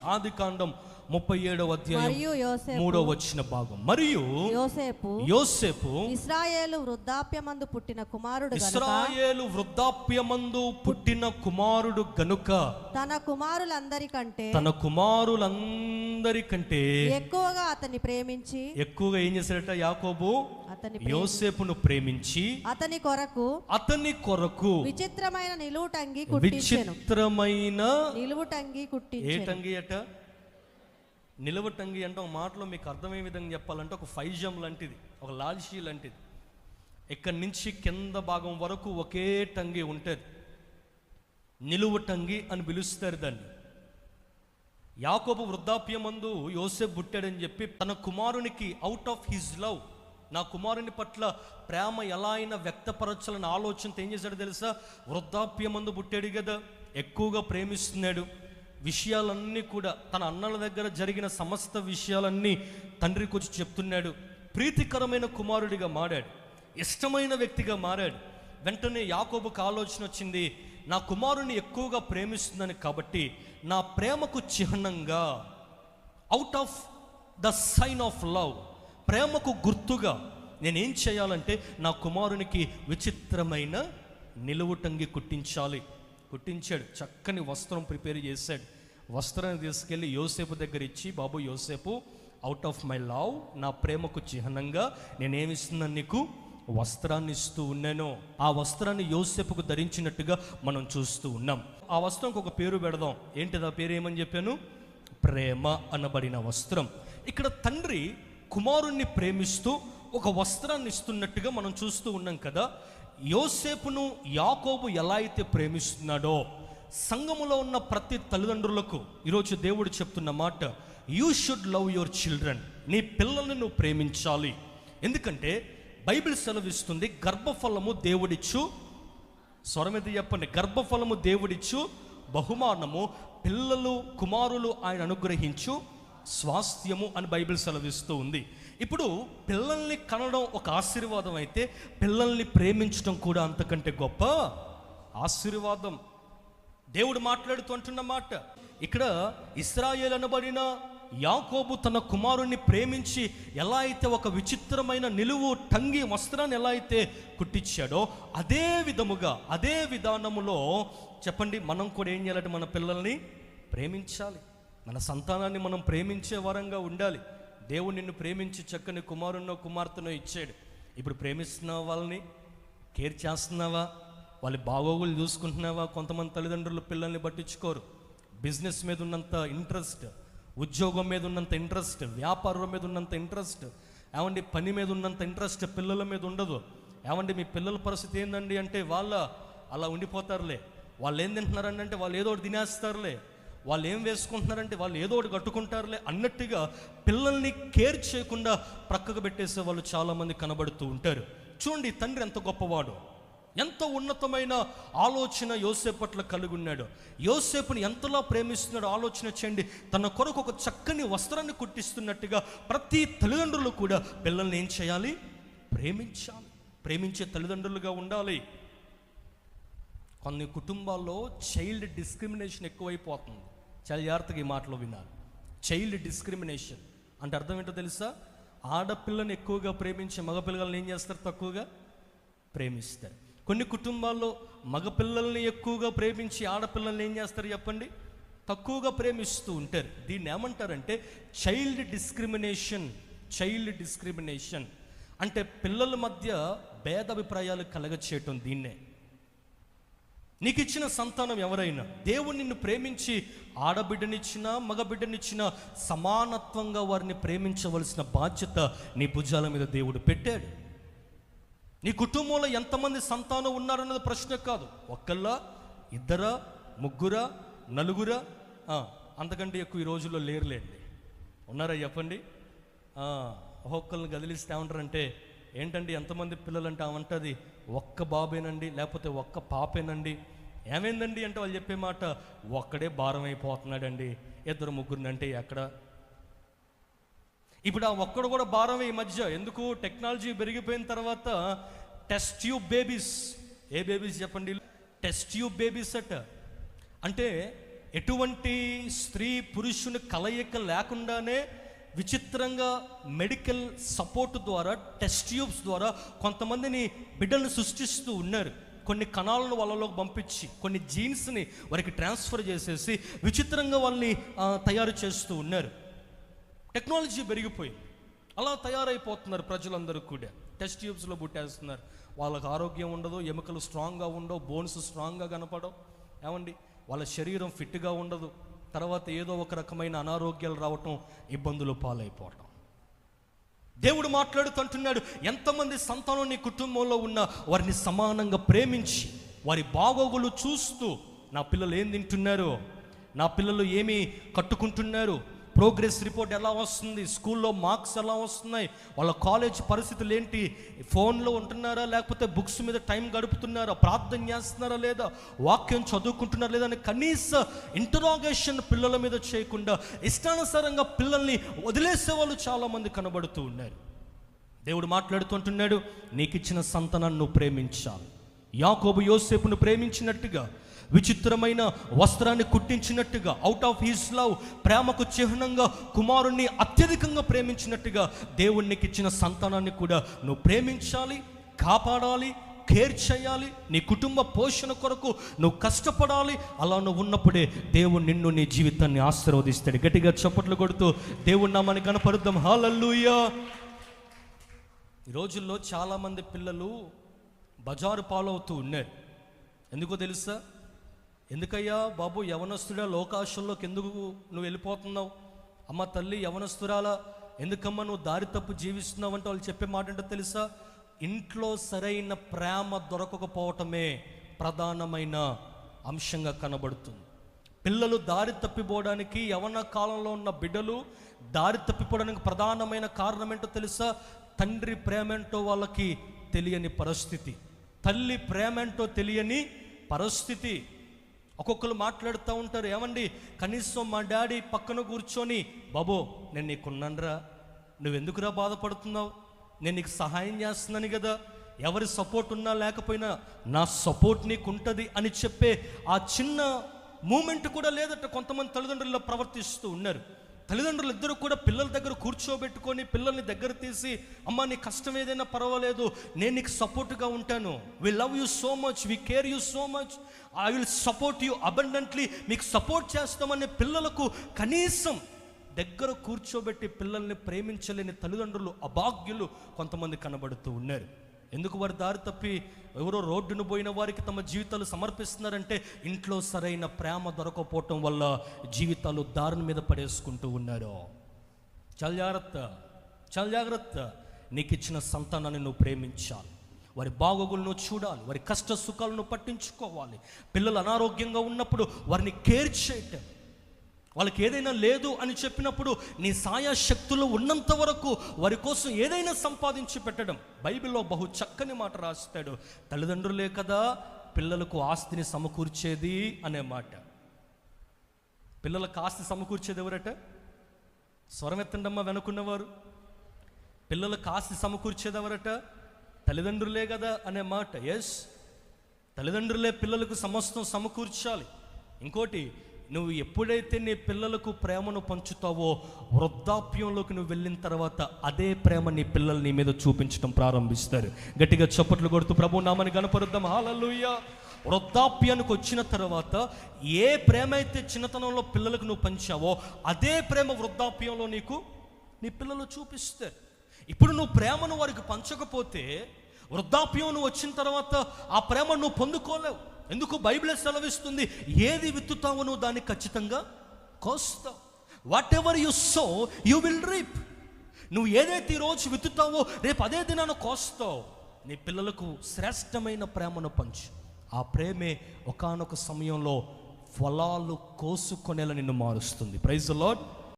ఆదికాండం 37వ అధ్యాయం 3వ వచన భాగం. మరియు యోసేపు ఇశ్రాయేలు వృద్ధాప్యమందు పుట్టిన కుమారుడు గనుక తన కుమారులందరికంటే ఎక్కువగా అతన్ని ప్రేమించి ఎక్కువగా ఏం చేశాడట యాకోబు? యోసేపును ప్రేమించి అతని కొరకు విచిత్రమైన నిలువుటంగి కుట్టించెను. నిలువటంగి అంటే ఒక మాటలో మీకు అర్థమయ్యే విధంగా చెప్పాలంటే ఒక ఫైజం లాంటిది, ఒక లాల్షీ లాంటిది. ఇక్కడి నుంచి కింద భాగం వరకు ఒకే టంగి ఉంటుంది. నిలువటంగి అని పిలుస్తారు దాన్ని. యాకోబు వృద్ధాప్యమందు యోసేపు పుట్టాడని చెప్పి తన కుమారునికి అవుట్ ఆఫ్ హిజ్ లవ్, నా కుమారుని పట్ల ప్రేమ ఎలా అయినా వ్యక్తపరచాలని ఆలోచనతో ఏం చేశాడు తెలుసా? వృద్ధాప్యమందు పుట్టాడు కదా, ఎక్కువగా ప్రేమిస్తున్నాడు. విషయాలన్నీ కూడా తన అన్నల దగ్గర జరిగిన సమస్త విషయాలన్నీ తండ్రికి వచ్చి చెప్తున్నాడు. ప్రీతికరమైన కుమారుడిగా మారాడు, ఇష్టమైన వ్యక్తిగా మారాడు. వెంటనే యాకోబుకు ఆలోచన వచ్చింది, నా కుమారుని ఎక్కువగా ప్రేమిస్తుందని, కాబట్టి నా ప్రేమకు చిహ్నంగా, out of the sign of love, ప్రేమకు గుర్తుగా నేనేం చేయాలంటే నా కుమారునికి విచిత్రమైన నిలువుటంగి కుట్టించాడు. చక్కని వస్త్రం ప్రిపేర్ చేశాడు. వస్త్రాన్ని తీసుకెళ్ళి యోసేపు దగ్గర ఇచ్చి, బాబు యోసేపు, అవుట్ ఆఫ్ మై లవ్, నా ప్రేమకు చిహ్నంగా నేనేమిస్తున్నాను, నీకు వస్త్రాన్ని ఇస్తూ ఉన్నాను. ఆ వస్త్రాన్ని యోసేపుకు ధరించినట్టుగా మనం చూస్తూ ఉన్నాం. ఆ వస్త్రంకి ఒక పేరు పెడదాం. ఏంటిది ఆ పేరు? ఏమని చెప్పాను? ప్రేమ అనబడిన వస్త్రం. ఇక్కడ తండ్రి కుమారుణ్ణి ప్రేమిస్తూ ఒక వస్త్రాన్ని ఇస్తున్నట్టుగా మనం చూస్తూ ఉన్నాం కదా. యోసేపును యాకోబు ఎలా అయితే ప్రేమిస్తున్నాడో, సంఘములో ఉన్న ప్రతి తల్లిదండ్రులకు ఈరోజు దేవుడు చెప్తున్న మాట, you should love your children. నీ పిల్లల్ని నువ్వు ప్రేమించాలి. ఎందుకంటే బైబిల్ సెలవిస్తుంది, గర్భఫలము దేవుడిచ్చు, స్వరమిది చెప్పండి, గర్భఫలము దేవుడిచ్చు బహుమానము, పిల్లలు కుమారులు ఆయన అనుగ్రహించు స్వాస్థ్యము అని బైబిల్ సెలవిస్తూ ఉంది. ఇప్పుడు పిల్లల్ని కనడం ఒక ఆశీర్వాదం అయితే, పిల్లల్ని ప్రేమించడం కూడా అంతకంటే గొప్ప ఆశీర్వాదం. దేవుడు మాట్లాడుతూ అంటున్న మాట ఇక్కడ, ఇశ్రాయేలు అనబడిన యాకోబు తన కుమారుణ్ణి ప్రేమించి ఎలా అయితే ఒక విచిత్రమైన నిలువు టంగి వస్త్రాన్ని ఎలా అయితే కుట్టించాడో, అదే విధముగా, అదే విధానములో చెప్పండి, మనం కూడా ఏం చేయాలంటే మన పిల్లల్ని ప్రేమించాలి. మన సంతానాన్ని మనం ప్రేమించే వరంగా ఉండాలి. దేవుడు నిన్ను ప్రేమించి చక్కని కుమారున్నో కుమార్తెనో ఇచ్చాడు. ఇప్పుడు ప్రేమిస్తున్నావా? వాళ్ళని కేర్ చేస్తున్నావా? వాళ్ళ బాగోగులు చూసుకుంటున్నావా? కొంతమంది తల్లిదండ్రులు పిల్లల్ని పట్టించుకోరు. బిజినెస్ మీద ఉన్నంత ఇంట్రెస్ట్, ఉద్యోగం మీద ఉన్నంత ఇంట్రెస్ట్, వ్యాపారం మీద ఉన్నంత ఇంట్రెస్ట్, ఏమండి పని మీద ఉన్నంత ఇంట్రెస్ట్ పిల్లల మీద ఉండదు. ఏమండి మీ పిల్లల పరిస్థితి ఏందండి అంటే, అలా ఉండిపోతారులే. వాళ్ళు ఏం తింటున్నారండి అంటే, వాళ్ళు ఏదో ఒకటి తినేస్తారులే. వాళ్ళు ఏం వేసుకుంటున్నారంటే, వాళ్ళు ఏదో ఒకటి కట్టుకుంటారులే అన్నట్టుగా పిల్లల్ని కేర్ చేయకుండా ప్రక్కకు పెట్టేసే వాళ్ళు చాలామంది కనబడుతూ ఉంటారు. చూడండి, తండ్రి ఎంత గొప్పవాడు, ఎంతో ఉన్నతమైన ఆలోచన యోసేపు పట్ల కలిగి ఉన్నాడు. యోసేపుని ఎంతలా ప్రేమిస్తున్నాడో ఆలోచన చేయండి. తన కొరకు ఒక చక్కని వస్త్రాన్ని కుట్టిస్తున్నట్టుగా ప్రతి తల్లిదండ్రులు కూడా పిల్లల్ని ఏం చేయాలి? ప్రేమించాలి. ప్రేమించే తల్లిదండ్రులుగా ఉండాలి. కొన్ని కుటుంబాల్లో చైల్డ్ డిస్క్రిమినేషన్ ఎక్కువైపోతుంది. చాలా జాగ్రత్తగా ఈ మాటలో వినాలి. చైల్డ్ డిస్క్రిమినేషన్ అంటే అర్థం ఏంటో తెలుసా? ఆడపిల్లని ఎక్కువగా ప్రేమించి మగపిల్లల్ని ఏం చేస్తారు? తక్కువగా ప్రేమిస్తారు. కొన్ని కుటుంబాల్లో మగపిల్లల్ని ఎక్కువగా ప్రేమించి ఆడపిల్లల్ని ఏం చేస్తారు చెప్పండి? తక్కువగా ప్రేమిస్తూ ఉంటారు. దీన్ని ఏమంటారంటే చైల్డ్ డిస్క్రిమినేషన్. చైల్డ్ డిస్క్రిమినేషన్ అంటే పిల్లల మధ్య భేదాభిప్రాయాలు కలగచేయటం. దీన్నే నీకు ఇచ్చిన సంతానం ఎవరైనా, దేవుడు నిన్ను ప్రేమించి ఆడబిడ్డనిచ్చినా మగబిడ్డనిచ్చినా సమానత్వంగా వారిని ప్రేమించవలసిన బాధ్యత నీ భుజాల మీద దేవుడు పెట్టాడు. నీ కుటుంబంలో ఎంతమంది సంతానం ఉన్నారన్నది ప్రశ్న కాదు. ఒక్కళ్ళా, ఇద్దరా, ముగ్గురా, నలుగురా, అంతకంటే ఎక్కువ ఈ రోజుల్లో లేరులేండి. ఉన్నారా చెప్పండి? ఒక్కొక్కరిని గదిలిస్తే ఏమంటారంటే, ఏంటండి ఎంతమంది పిల్లలంటే ఏమంటుంది, ఒక్క బాబేనండి, లేకపోతే ఒక్క పాపేనండి. ఏమైందండి అంటే వాళ్ళు చెప్పే మాట, ఒక్కడే భారం అయిపోతున్నాడండి, ఇద్దరు ముగ్గురిని అంటే ఎక్కడ. ఇప్పుడు ఆ ఒక్కడు కూడా భారమే ఈ మధ్య. ఎందుకు? టెక్నాలజీ పెరిగిపోయిన తర్వాత టెస్ట్ ట్యూబ్ బేబీస్. ఏ బేబీస్ చెప్పండి? టెస్ట్ ట్యూబ్ బేబీస్ అట. అంటే ఎటువంటి స్త్రీ పురుషుని కలయిక లేకుండానే విచిత్రంగా మెడికల్ సపోర్ట్ ద్వారా, టెస్ట్ ట్యూబ్స్ ద్వారా కొంతమందిని బిడ్డలను సృష్టిస్తూ ఉన్నారు. కొన్ని కణాలను వాళ్ళలోకి పంపించి, కొన్ని జీన్స్ని వారికి ట్రాన్స్ఫర్ చేసేసి విచిత్రంగా వాళ్ళని తయారు చేస్తూ ఉన్నారు. టెక్నాలజీ పెరిగిపోయింది, అలా తయారైపోతున్నారు ప్రజలందరూ కూడా. టెస్ట్ ట్యూబ్స్లో పుట్టేస్తున్నారు. వాళ్ళకి ఆరోగ్యం ఉండదు, ఎముకలు స్ట్రాంగ్గా ఉండవు, బోన్స్ స్ట్రాంగ్గా కనపడవు, ఏమండి వాళ్ళ శరీరం ఫిట్గా ఉండదు. తర్వాత ఏదో ఒక రకమైన అనారోగ్యాలు రావటం, ఇబ్బందులు పాలైపోవటం. దేవుడు మాట్లాడుతుంటున్నాడు, ఎంతమంది సంతానం నీ కుటుంబంలో ఉన్నా వారిని సమానంగా ప్రేమించి వారి బాగోగులు చూస్తూ, నా పిల్లలు ఏం తింటున్నారు, నా పిల్లలు ఏమి కట్టుకుంటున్నారు, ప్రోగ్రెస్ రిపోర్ట్ ఎలా వస్తుంది, స్కూల్లో మార్క్స్ ఎలా వస్తున్నాయి, వాళ్ళ కాలేజ్ పరిస్థితులు ఏంటి, ఫోన్లో ఉంటున్నారా లేకపోతే బుక్స్ మీద టైం గడుపుతున్నారా, ప్రార్థన చేస్తున్నారా లేదా, వాక్యం చదువుకుంటున్నారా లేదా అని కనీస ఇంటరాగేషన్ పిల్లల మీద చేయకుండా ఇష్టానుసారంగా పిల్లల్ని వదిలేసే వాళ్ళు చాలామంది కనబడుతూ ఉన్నారు. దేవుడు మాట్లాడుతుంటున్నాడు, నీకు ఇచ్చిన సంతానాన్ని నువ్వు ప్రేమించాలి. యాకోబు యోసేపును ప్రేమించినట్టుగా, విచిత్రమైన వస్త్రాన్ని కుట్టించినట్టుగా, అవుట్ ఆఫ్ హిస్ లవ్, ప్రేమకు చిహ్నంగా కుమారుణ్ణి అత్యధికంగా ప్రేమించినట్టుగా దేవునికి ఇచ్చిన సంతానాన్ని కూడా నువ్వు ప్రేమించాలి, కాపాడాలి, కేర్ చేయాలి. నీ కుటుంబ పోషణ కొరకు నువ్వు కష్టపడాలి. అలా నువ్వు ఉన్నప్పుడే దేవుడు నిన్ను, నీ జీవితాన్ని ఆశీర్వదిస్తాడు. గట్టిగా చప్పట్లు కొడుతూ దేవుడి నామాన్ని కనపరుద్దాం. హల్లెలూయా. ఈ రోజుల్లో చాలామంది పిల్లలు బజారు పాలవుతూ ఉన్నారు. ఎందుకో తెలుసా? ఎందుకయ్యా బాబు, యవనస్తుడా లోకాశల్లోకి ఎందుకు నువ్వు వెళ్ళిపోతున్నావు? అమ్మ తల్లి యవనస్తురాలా, ఎందుకమ్మా నువ్వు దారి తప్పు జీవిస్తున్నావు అంటే వాళ్ళు చెప్పే మాట ఏంటో తెలుసా? ఇంట్లో సరైన ప్రేమ దొరకకపోవటమే ప్రధానమైన అంశంగా కనబడుతుంది. పిల్లలు దారి తప్పిపోవడానికి, యవన కాలంలో ఉన్న బిడ్డలు దారి తప్పిపోవడానికి ప్రధానమైన కారణం ఏంటో తెలుసా? తండ్రి ప్రేమేంటో వాళ్ళకి తెలియని పరిస్థితి, తల్లి ప్రేమేంటో తెలియని పరిస్థితి. ఒక్కొక్కరు మాట్లాడుతూ ఉంటారు, ఏమండి కనీసం మా డాడీ పక్కన కూర్చొని, బాబో నేను నీకున్నానురా, నువ్వెందుకురా బాధపడుతున్నావు, నేను నీకు సహాయం చేస్తున్నాను కదా, ఎవరి సపోర్ట్ ఉన్నా లేకపోయినా నా సపోర్ట్ నీకు ఉంటుంది అని చెప్పే ఆ చిన్న మూమెంట్ కూడా లేదట కొంతమంది తల్లిదండ్రుల్లో ప్రవర్తిస్తూ ఉన్నారు. తల్లిదండ్రులు ఇద్దరు కూడా పిల్లల దగ్గర కూర్చోబెట్టుకొని పిల్లల్ని దగ్గర తీసి, అమ్మ నీ కష్టం ఏదైనా పర్వాలేదు, నేను నీకు సపోర్ట్గా ఉంటాను, we love you so much, we care you so much, I will support you abundantly, మీకు సపోర్ట్ చేస్తామనే పిల్లలకు కనీసం దగ్గర కూర్చోబెట్టి పిల్లల్ని ప్రేమించలేని తల్లిదండ్రులు, అభాగ్యులు కొంతమంది కనబడుతూ ఉన్నారు. ఎందుకు వారు దారి తప్పి ఎవరో రోడ్డును పోయిన వారికి తమ జీవితాలు సమర్పిస్తున్నారంటే ఇంట్లో సరైన ప్రేమ దొరకపోవటం వల్ల జీవితాలు దారుని మీద పడేసుకుంటూ ఉన్నారు. చాలా జాగ్రత్త, చాలా జాగ్రత్త. నీకు ఇచ్చిన సంతానాన్ని నువ్వు ప్రేమించాలి, వారి బాగోగులను చూడాలి, వారి కష్ట సుఖాలను పట్టించుకోవాలి. పిల్లలు అనారోగ్యంగా ఉన్నప్పుడు వారిని కేర్ చేయటం, వాళ్ళకి ఏదైనా లేదు అని చెప్పినప్పుడు నీ సాయశక్తులు ఉన్నంత వరకు వారి కోసం ఏదైనా సంపాదించి పెట్టడం. బైబిల్లో బహు చక్కని మాట రాస్తాడు, తల్లిదండ్రులే కదా పిల్లలకు ఆస్తిని సమకూర్చేది అనే మాట. పిల్లలకు ఆస్తి సమకూర్చేది ఎవరట? స్వరం ఎత్తండమ్మ వెనుకున్నవారు. పిల్లలకు ఆస్తి సమకూర్చేది ఎవరట? తల్లిదండ్రులే కదా అనే మాట. ఎస్, తల్లిదండ్రులే పిల్లలకు సమస్తం సమకూర్చాలి. ఇంకోటి, నువ్వు ఎప్పుడైతే నీ పిల్లలకు ప్రేమను పంచుతావో వృద్ధాప్యంలోకి నువ్వు వెళ్ళిన తర్వాత అదే ప్రేమ నీ పిల్లలు నీ మీద చూపించడం ప్రారంభిస్తారు. గట్టిగా చప్పట్లు కొడుతూ ప్రభు నామని గణపరుద్దాం. హల్లెలూయా. వృద్ధాప్యానికి వచ్చిన తర్వాత ఏ ప్రేమ అయితే చిన్నతనంలో పిల్లలకు నువ్వు పంచావో అదే ప్రేమ వృద్ధాప్యంలో నీకు నీ పిల్లలు చూపిస్తారు. ఇప్పుడు నువ్వు ప్రేమను వారికి పంచకపోతే వృద్ధాప్యం నువ్వు వచ్చిన తర్వాత ఆ ప్రేమ నువ్వు పొందుకోలేవు. ఎందుకు? బైబిల్ సెలవిస్తుంది, ఏది విత్తుతావో నువ్వు దాన్ని ఖచ్చితంగా కోస్తావు. Whatever you sow you will reap. నువ్వు ఏదైతే ఈరోజు విత్తుతావో రేపు అదే దినాన్ని కోస్తావు. నీ పిల్లలకు శ్రేష్టమైన ప్రేమను పంచు. ఆ ప్రేమే ఒకానొక సమయంలో ఫలాలు కోసుకొనేలా నిన్ను మారుస్తుంది. Praise the lord.